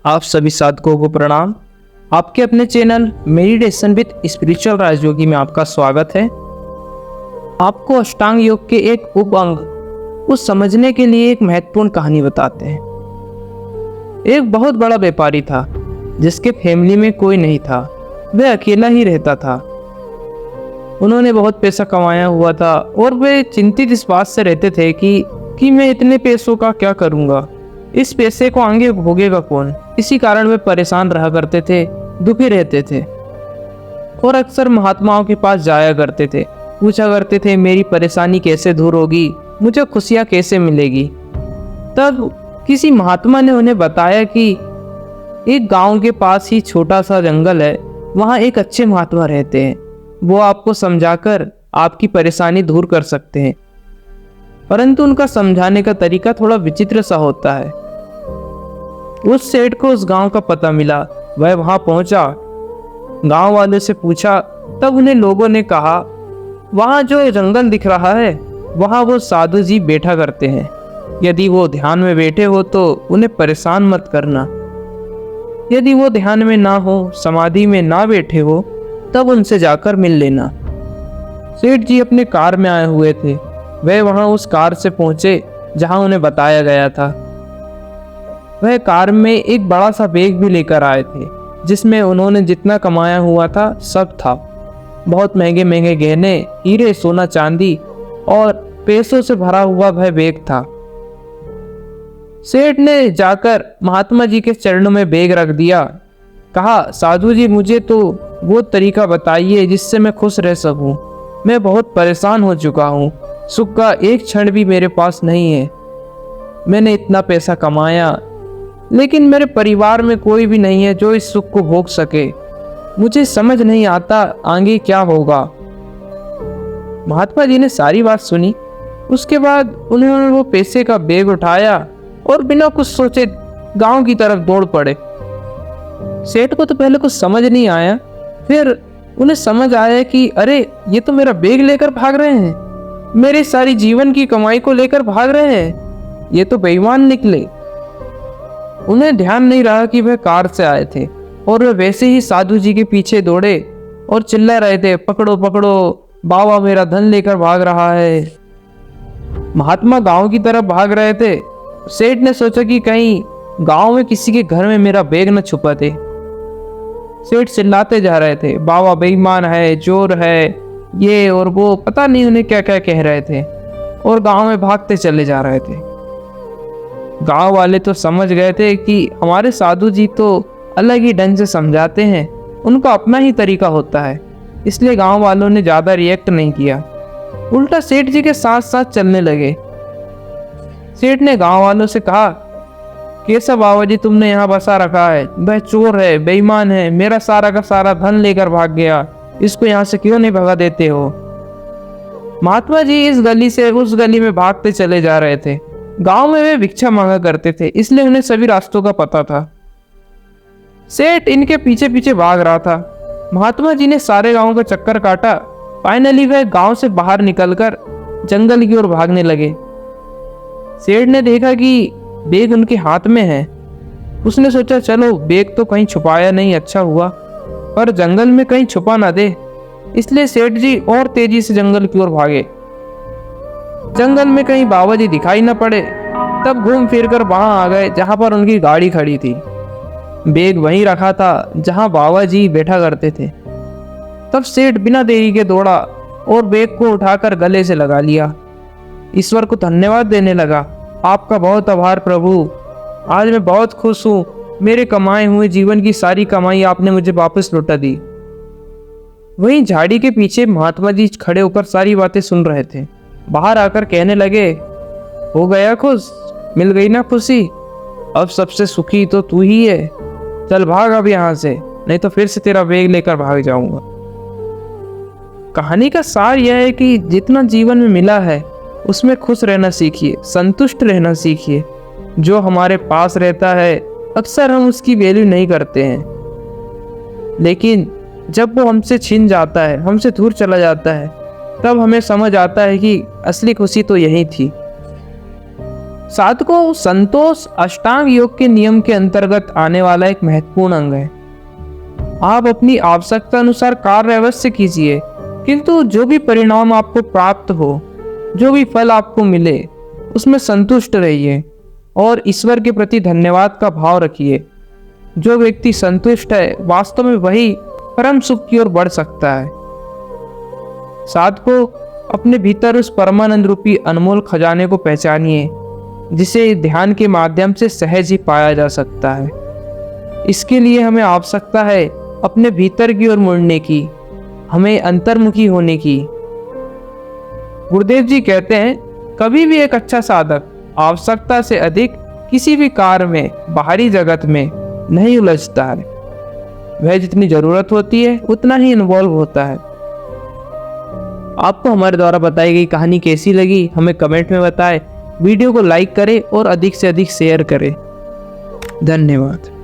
आप सभी साधकों को प्रणाम। आपके अपने चैनल मेडिटेशन विद स्पिरिचुअल राजयोगी में आपका स्वागत है। आपको अष्टांग योग के एक उप अंग को समझने के लिए एक महत्वपूर्ण कहानी बताते हैं। एक बहुत बड़ा व्यापारी था जिसके फैमिली में कोई नहीं था, वह अकेला ही रहता था। उन्होंने बहुत पैसा कमाया हुआ था और वे चिंतित इस बात से रहते थे कि मैं इतने पैसों का क्या करूँगा, इस पैसे को आगे भोगेगा कौन। इसी कारण वे परेशान रहा करते थे, दुखी रहते थे और अक्सर महात्माओं के पास जाया करते थे, पूछा करते थे मेरी परेशानी कैसे दूर होगी, मुझे खुशियाँ कैसे मिलेगी। तब किसी महात्मा ने उन्हें बताया कि एक गांव के पास ही छोटा सा जंगल है, वहाँ एक अच्छे महात्मा रहते हैं, वो आपको समझाकर आपकी परेशानी दूर कर सकते हैं। परंतु उनका समझाने का तरीका थोड़ा विचित्र सा होता है। उस सेठ को उस गांव का पता मिला, वह वहां पहुंचा, गांव वालों से पूछा, तब उन्हें लोगों ने कहा वहां जो जंगल दिख रहा है वहां वो साधु जी बैठा करते हैं, यदि वो ध्यान में बैठे हो तो उन्हें परेशान मत करना, यदि वो ध्यान में ना हो, समाधि में ना बैठे हो, तब उनसे जाकर मिल लेना। सेठ जी अपने कार में आए हुए थे, वह वहां उस कार से पहुंचे जहां उन्हें बताया गया था। वह कार में एक बड़ा सा बैग भी लेकर आए थे जिसमें उन्होंने जितना कमाया हुआ था सब था। बहुत महंगे महंगे गहने, हीरे, सोना, चांदी और पैसों से भरा हुआ वह बैग था। सेठ ने जाकर महात्मा जी के चरणों में बैग रख दिया, कहा साधु जी मुझे तो वो तरीका बताइए जिससे मैं खुश रह सकूं। मैं बहुत परेशान हो चुका हूँ, सुख का एक क्षण भी मेरे पास नहीं है। मैंने इतना पैसा कमाया लेकिन मेरे परिवार में कोई भी नहीं है जो इस सुख को भोग सके। मुझे समझ नहीं आता आगे क्या होगा। महात्मा जी ने सारी बात सुनी। उसके बाद उन्होंने वो पैसे का बैग उठाया और बिना कुछ सोचे गांव की तरफ दौड़ पड़े। सेठ को तो पहले कुछ समझ नहीं आया, फिर उन्हें समझ आया कि अरे ये तो मेरा बैग लेकर भाग रहे हैं, मेरे सारी जीवन की कमाई को लेकर भाग रहे हैं, ये तो बेईमान निकले। उन्हें ध्यान नहीं रहा कि वह कार से आए थे और वे वैसे ही साधु जी के पीछे दौड़े और चिल्ला रहे थे, पकड़ो पकड़ो, बाबा मेरा धन लेकर भाग रहा है। महात्मा गांव की तरफ भाग रहे थे। सेठ ने सोचा कि कहीं गांव में किसी के घर में मेरा बैग न छुपा थे। सेठ चिल्लाते जा रहे थे, बाबा बेईमान है, चोर है, ये और वो, पता नहीं उन्हें क्या क्या कह रहे थे और गांव में भागते चले जा रहे थे। गांव वाले तो समझ गए थे कि हमारे साधु जी तो अलग ही ढंग से समझाते हैं, उनका अपना ही तरीका होता है, इसलिए गांव वालों ने ज्यादा रिएक्ट नहीं किया, उल्टा सेठ जी के साथ साथ चलने लगे। सेठ ने गांव वालों से कहा, कैसा बाबा जी तुमने यहाँ बसा रखा है, वह चोर है, बेईमान है, मेरा सारा का सारा धन लेकर भाग गया, इसको यहाँ से क्यों नहीं भगा देते हो। महात्मा जी इस गली से उस गली में भागते चले जा रहे थे। गांव में वे भिक्षा मांगा करते थे, इसलिए उन्हें सभी रास्तों का पता था। सेठ इनके पीछे पीछे भाग रहा था। महात्मा जी ने सारे गांव का चक्कर काटा। फाइनली वह गांव से बाहर निकलकर जंगल की ओर भागने लगे। सेठ ने देखा कि बैग उनके हाथ में है। उसने सोचा चलो बैग तो कहीं छुपाया नहीं, अच्छा हुआ, पर जंगल में कहीं छुपा ना दे, इसलिए सेठ जी और तेजी से जंगल की ओर भागे। जंगल में कहीं बाबा जी दिखाई न पड़े, तब घूम फिर कर वहां आ गए जहां पर उनकी गाड़ी खड़ी थी। बैग वहीं रखा था जहां बाबा जी बैठा करते थे। तब सेठ बिना देरी के दौड़ा और बैग को उठाकर गले से लगा लिया। ईश्वर को धन्यवाद देने लगा, आपका बहुत आभार प्रभु, आज मैं बहुत खुश हूँ, मेरे कमाए हुए जीवन की सारी कमाई आपने मुझे वापस लौटा दी। वहीं झाड़ी के पीछे महात्मा जी खड़े होकर सारी बातें सुन रहे थे। बाहर आकर कहने लगे, हो गया खुश, मिल गई ना खुशी, अब सबसे सुखी तो तू ही है, चल भाग अब यहाँ से, नहीं तो फिर से तेरा बैग लेकर भाग जाऊंगा। कहानी का सार यह है कि जितना जीवन में मिला है उसमें खुश रहना सीखिए, संतुष्ट रहना सीखिए। जो हमारे पास रहता है अक्सर हम उसकी वैल्यू नहीं करते हैं, लेकिन जब वो हमसे छिन जाता है, हमसे दूर चला जाता है, तब हमें समझ आता है कि असली खुशी तो यही थी। साधकों, संतोष अष्टांग योग के नियम के अंतर्गत आने वाला एक महत्वपूर्ण अंग है। आप अपनी आवश्यकता अनुसार कार्य अवश्य कीजिए, किंतु जो भी परिणाम आपको प्राप्त हो, जो भी फल आपको मिले, उसमें संतुष्ट रहिए और ईश्वर के प्रति धन्यवाद का भाव रखिए। जो व्यक्ति संतुष्ट है, वास्तव में वही परम सुख की ओर बढ़ सकता है। साधकों, अपने भीतर उस परमानंद रूपी अनमोल खजाने को पहचानिए, जिसे ध्यान के माध्यम से सहज ही पाया जा सकता है। इसके लिए हमें आवश्यकता है अपने भीतर की ओर मुड़ने की, हमें अंतर्मुखी होने की। गुरुदेव जी कहते हैं, कभी भी एक अच्छा साधक आवश्यकता से अधिक किसी भी कार्य में, बाहरी जगत में नहीं उलझता है। वह जितनी जरूरत होती है उतना ही इन्वॉल्व होता है। आपको हमारे द्वारा बताई गई कहानी कैसी लगी, हमें कमेंट में बताएं। वीडियो को लाइक करें और अधिक से अधिक शेयर करें। धन्यवाद।